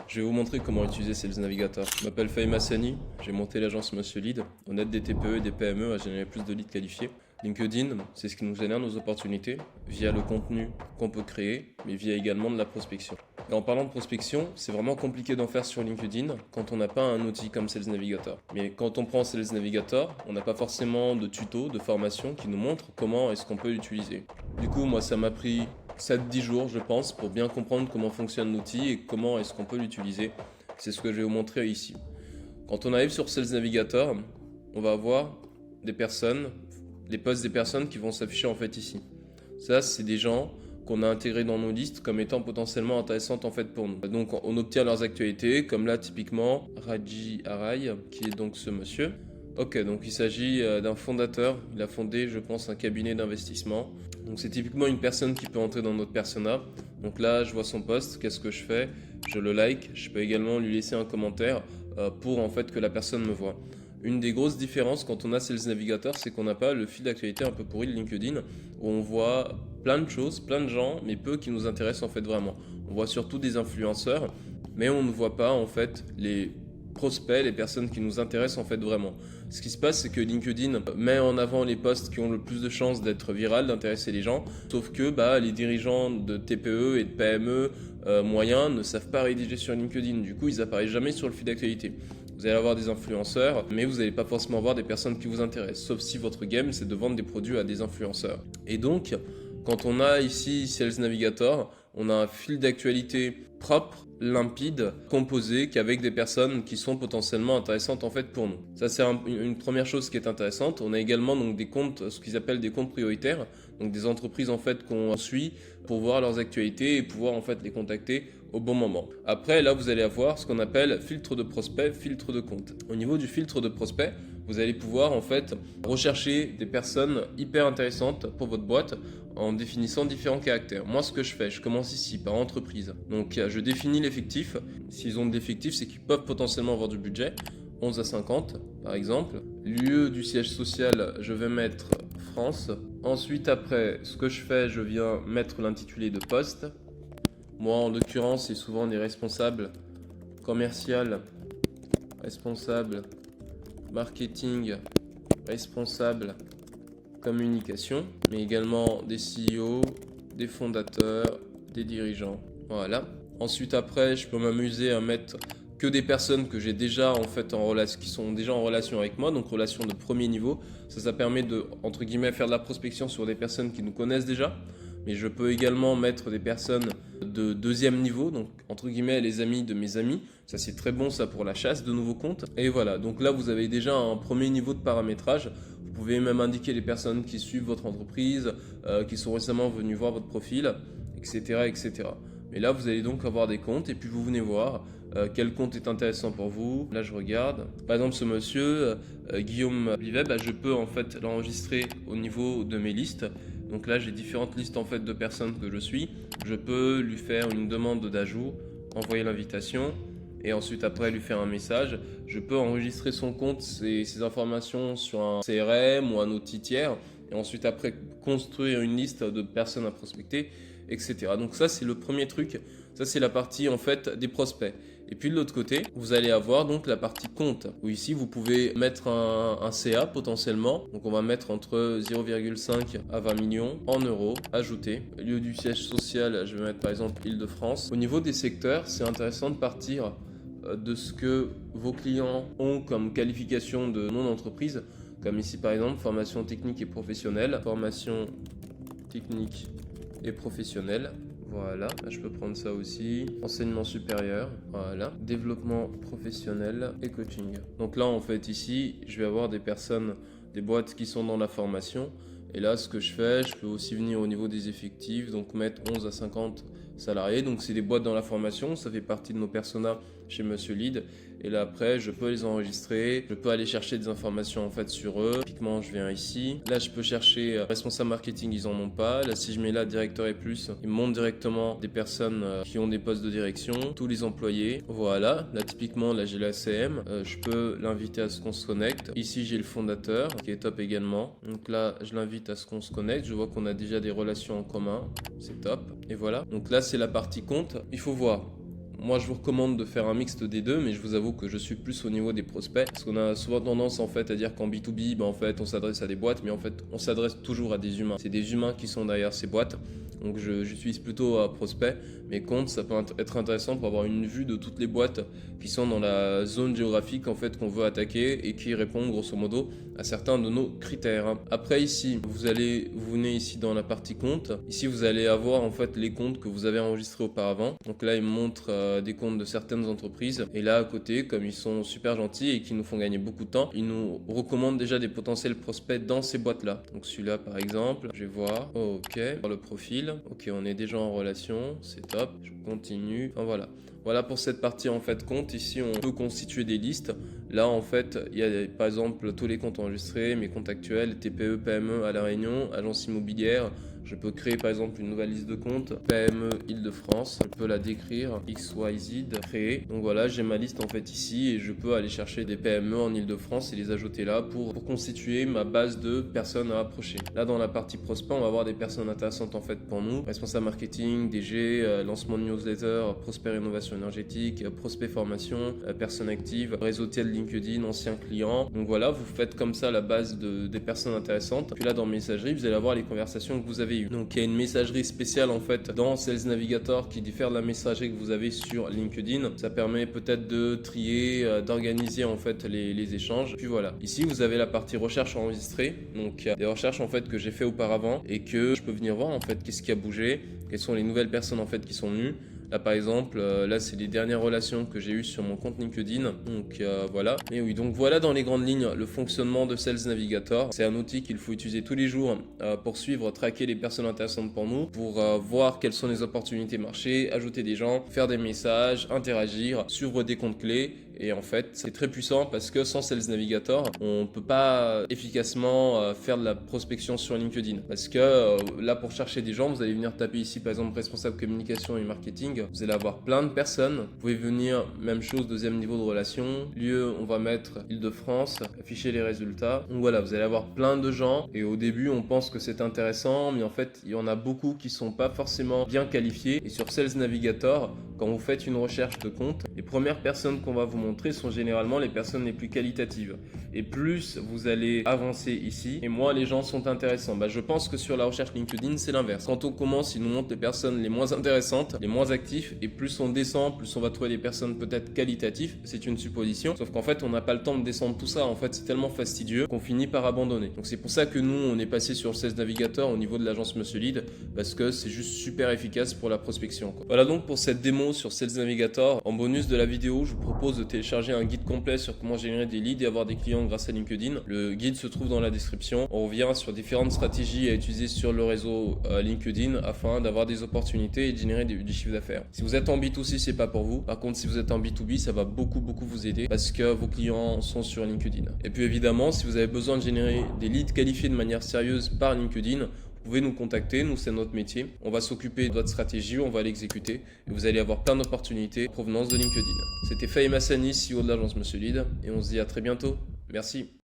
Je vais vous montrer comment utiliser Sales Navigator. Je m'appelle Fahim Hassani, j'ai monté l'agence Monsieur Lead. On aide des TPE et des PME à générer plus de leads qualifiés. LinkedIn, c'est ce qui nous génère nos opportunités via le contenu qu'on peut créer, mais via également de la prospection. Et en parlant de prospection, c'est vraiment compliqué d'en faire sur LinkedIn quand on n'a pas un outil comme Sales Navigator. Mais quand on prend Sales Navigator, on n'a pas forcément de tuto, de formation qui nous montre comment est-ce qu'on peut l'utiliser. Du coup, moi, ça m'a pris 7-10 jours, je pense, pour bien comprendre comment fonctionne l'outil et comment est-ce qu'on peut l'utiliser. C'est ce que je vais vous montrer ici. Quand on arrive sur Sales Navigator, on va avoir des personnes, les posts des personnes qui vont s'afficher en fait ici. Ça, c'est des gens qu'on a intégrés dans nos listes comme étant potentiellement intéressantes en fait pour nous. Donc on obtient leurs actualités, comme là typiquement Raji Arai, qui est donc ce monsieur. Ok, donc il s'agit d'un fondateur, il a fondé je pense un cabinet d'investissement. Donc c'est typiquement une personne qui peut entrer dans notre persona. Donc là je vois son post, qu'est-ce que je fais? Je le like, je peux également lui laisser un commentaire pour en fait que la personne me voit. Une des grosses différences quand on a Sales Navigator, c'est qu'on n'a pas le fil d'actualité un peu pourri de LinkedIn, où on voit plein de choses, plein de gens, mais peu qui nous intéressent en fait vraiment. On voit surtout des influenceurs, mais on ne voit pas en fait les prospects, les personnes qui nous intéressent en fait vraiment. Ce qui se passe, c'est que LinkedIn met en avant les posts qui ont le plus de chances d'être virales, d'intéresser les gens, sauf que les dirigeants de TPE et de PME moyens ne savent pas rédiger sur LinkedIn. Du coup, ils apparaissent jamais sur le fil d'actualité. Vous allez avoir des influenceurs, mais vous n'allez pas forcément avoir des personnes qui vous intéressent, sauf si votre game c'est de vendre des produits à des influenceurs. Et donc, quand on a ici Sales Navigator, on a un fil d'actualité propre, limpide, composé qu'avec des personnes qui sont potentiellement intéressantes en fait pour nous. Ça c'est une première chose qui est intéressante. On a également donc des comptes, ce qu'ils appellent des comptes prioritaires, donc des entreprises en fait qu'on suit pour voir leurs actualités et pouvoir en fait les contacter au bon moment. Après là vous allez avoir ce qu'on appelle filtre de prospect, filtre de compte. Au niveau du filtre de prospect, vous allez pouvoir en fait rechercher des personnes hyper intéressantes pour votre boîte en définissant différents caractères. Moi ce que je fais, je commence ici par entreprise. Donc je définis l'effectif. S'ils ont de l'effectif, c'est qu'ils peuvent potentiellement avoir du budget. 11 à 50 par exemple. Lieu du siège social, je vais mettre France. Ensuite après, ce que je fais, je viens mettre l'intitulé de poste. Moi en l'occurrence, c'est souvent des responsables commercial, responsables marketing, responsable communication, mais également des CEO, des fondateurs, des dirigeants. Voilà. Ensuite après, je peux m'amuser à mettre que des personnes que j'ai déjà en fait en relation, qui sont déjà en relation avec moi, donc relation de premier niveau. Ça permet de, entre guillemets, faire de la prospection sur des personnes qui nous connaissent déjà. Mais je peux également mettre des personnes de deuxième niveau, donc entre guillemets les amis de mes amis. Ça c'est très bon ça pour la chasse de nouveaux comptes. Et voilà, donc là vous avez déjà un premier niveau de paramétrage. Vous pouvez même indiquer les personnes qui suivent votre entreprise, qui sont récemment venues voir votre profil, etc., etc. Mais là vous allez donc avoir des comptes et puis vous venez voir quel compte est intéressant pour vous. Là je regarde, par exemple ce monsieur, Guillaume Livet, je peux en fait l'enregistrer au niveau de mes listes. Donc là, j'ai différentes listes en fait de personnes que je suis. Je peux lui faire une demande d'ajout, envoyer l'invitation et ensuite après lui faire un message. Je peux enregistrer son compte, ses informations sur un CRM ou un outil tiers et ensuite après construire une liste de personnes à prospecter, etc. Donc ça, c'est le premier truc. Ça, c'est la partie en fait des prospects. Et puis de l'autre côté, vous allez avoir donc la partie compte, où ici vous pouvez mettre un CA potentiellement. Donc on va mettre entre 0,5 à 20 millions en euros, ajouter. Lieu du siège social, je vais mettre par exemple Île-de-France. Au niveau des secteurs, c'est intéressant de partir de ce que vos clients ont comme qualification de nom d'entreprise, comme ici par exemple formation technique et professionnelle, formation technique et professionnelle. Voilà, là, je peux prendre ça aussi. Enseignement supérieur, voilà. Développement professionnel et coaching. Donc là, en fait, ici, je vais avoir des personnes, des boîtes qui sont dans la formation. Et là, ce que je fais, je peux aussi venir au niveau des effectifs, donc mettre 11 à 50 salariés. Donc c'est des boîtes dans la formation, ça fait partie de nos personas chez Monsieur Lead. Et là après, je peux les enregistrer, je peux aller chercher des informations en fait sur eux. Typiquement, je viens ici. Là, je peux chercher responsable marketing, ils en ont pas. Là, si je mets là directeur et plus, ils me montrent directement des personnes qui ont des postes de direction, tous les employés. Voilà. Là, typiquement, là, j'ai la CM. Je peux l'inviter à ce qu'on se connecte. Ici, j'ai le fondateur qui est top également. Donc là, je l'invite à ce qu'on se connecte. Je vois qu'on a déjà des relations en commun. C'est top. Et voilà. Donc là, c'est la partie compte. Il faut voir. moi je vous recommande de faire un mixte des deux, mais je vous avoue que je suis plus au niveau des prospects, parce qu'on a souvent tendance en fait à dire qu'en B2B, en fait on s'adresse à des boîtes, mais en fait on s'adresse toujours à des humains. C'est des humains qui sont derrière ces boîtes. Donc j'utilise plutôt à prospect. Mes comptes, ça peut être intéressant pour avoir une vue de toutes les boîtes qui sont dans la zone géographique en fait qu'on veut attaquer et qui répondent grosso modo à certains de nos critères. Après ici, vous venez ici dans la partie compte. Ici vous allez avoir en fait les comptes que vous avez enregistrés auparavant. Donc là il me montre des comptes de certaines entreprises. Et là à côté, comme ils sont super gentils et qui nous font gagner beaucoup de temps, ils nous recommandent déjà des potentiels prospects dans ces boîtes là. Donc celui-là par exemple, je vais voir, ok, dans le profil. Ok, on est déjà en relation, c'est top, je continue, enfin voilà. Voilà pour cette partie en fait compte. Ici on peut constituer des listes. Là en fait il y a par exemple tous les comptes enregistrés, mes comptes actuels, TPE, PME à La Réunion, agence immobilière. Je peux créer par exemple une nouvelle liste de comptes, PME Île-de-France, je peux la décrire, XYZ, créer. Donc voilà, j'ai ma liste en fait ici et je peux aller chercher des PME en Île-de-France et les ajouter là pour constituer ma base de personnes à approcher. Là dans la partie prospect, on va avoir des personnes intéressantes en fait pour nous, responsable marketing, DG, lancement de newsletter, prospect rénovation énergétique, prospect formation, personnes actives, réseautier de LinkedIn, anciens clients. Donc voilà, vous faites comme ça la base des personnes intéressantes. Puis là dans messagerie, vous allez avoir les conversations que vous avez. Donc il y a une messagerie spéciale en fait dans Sales Navigator qui diffère de la messagerie que vous avez sur LinkedIn. Ça permet peut-être de trier, d'organiser en fait les échanges. Puis voilà, ici vous avez la partie recherche enregistrée. Donc il y a des recherches en fait que j'ai fait auparavant et que je peux venir voir en fait qu'est-ce qui a bougé, quelles sont les nouvelles personnes en fait qui sont venues. Là par exemple, là c'est les dernières relations que j'ai eues sur mon compte LinkedIn. Donc voilà. Et oui, donc voilà dans les grandes lignes le fonctionnement de Sales Navigator. C'est un outil qu'il faut utiliser tous les jours pour suivre, traquer les personnes intéressantes pour nous, pour voir quelles sont les opportunités marché, ajouter des gens, faire des messages, interagir, suivre des comptes clés. Et en fait, c'est très puissant parce que sans Sales Navigator, on ne peut pas efficacement faire de la prospection sur LinkedIn. Parce que là, pour chercher des gens, vous allez venir taper ici, par exemple, responsable communication et marketing. Vous allez avoir plein de personnes. Vous pouvez venir, même chose, deuxième niveau de relation. Lieu, on va mettre Île-de-France, afficher les résultats. Donc voilà, vous allez avoir plein de gens. Et au début, on pense que c'est intéressant, mais en fait, il y en a beaucoup qui ne sont pas forcément bien qualifiés. Et sur Sales Navigator, quand vous faites une recherche de compte, les premières personnes qu'on va vous montrer sont généralement les personnes les plus qualitatives. Et plus vous allez avancer ici, et moins les gens sont intéressants. Je pense que sur la recherche LinkedIn, c'est l'inverse. Quand on commence, ils nous montrent les personnes les moins intéressantes, les moins actifs, et plus on descend, plus on va trouver des personnes peut-être qualitatives. C'est une supposition. Sauf qu'en fait, on n'a pas le temps de descendre tout ça. En fait, c'est tellement fastidieux qu'on finit par abandonner. Donc c'est pour ça que nous, on est passé sur le Sales Navigator au niveau de l'agence Monsieur Lead, parce que c'est juste super efficace pour la prospection. Voilà donc pour cette démo sur Sales Navigator. En bonus de la vidéo, je vous propose de télécharger un guide complet sur comment générer des leads et avoir des clients grâce à LinkedIn. Le guide se trouve dans la description. On revient sur différentes stratégies à utiliser sur le réseau LinkedIn afin d'avoir des opportunités et de générer du chiffre d'affaires. Si vous êtes en B2C, c'est pas pour vous. Par contre, si vous êtes en B2B, ça va beaucoup vous aider parce que vos clients sont sur LinkedIn. Et puis évidemment, si vous avez besoin de générer des leads qualifiés de manière sérieuse par LinkedIn, vous pouvez nous contacter, nous c'est notre métier. On va s'occuper de votre stratégie, on va l'exécuter et vous allez avoir plein d'opportunités en provenance de LinkedIn. C'était Fahim Hassani, CEO de l'agence Monsieur Lead et on se dit à très bientôt. Merci.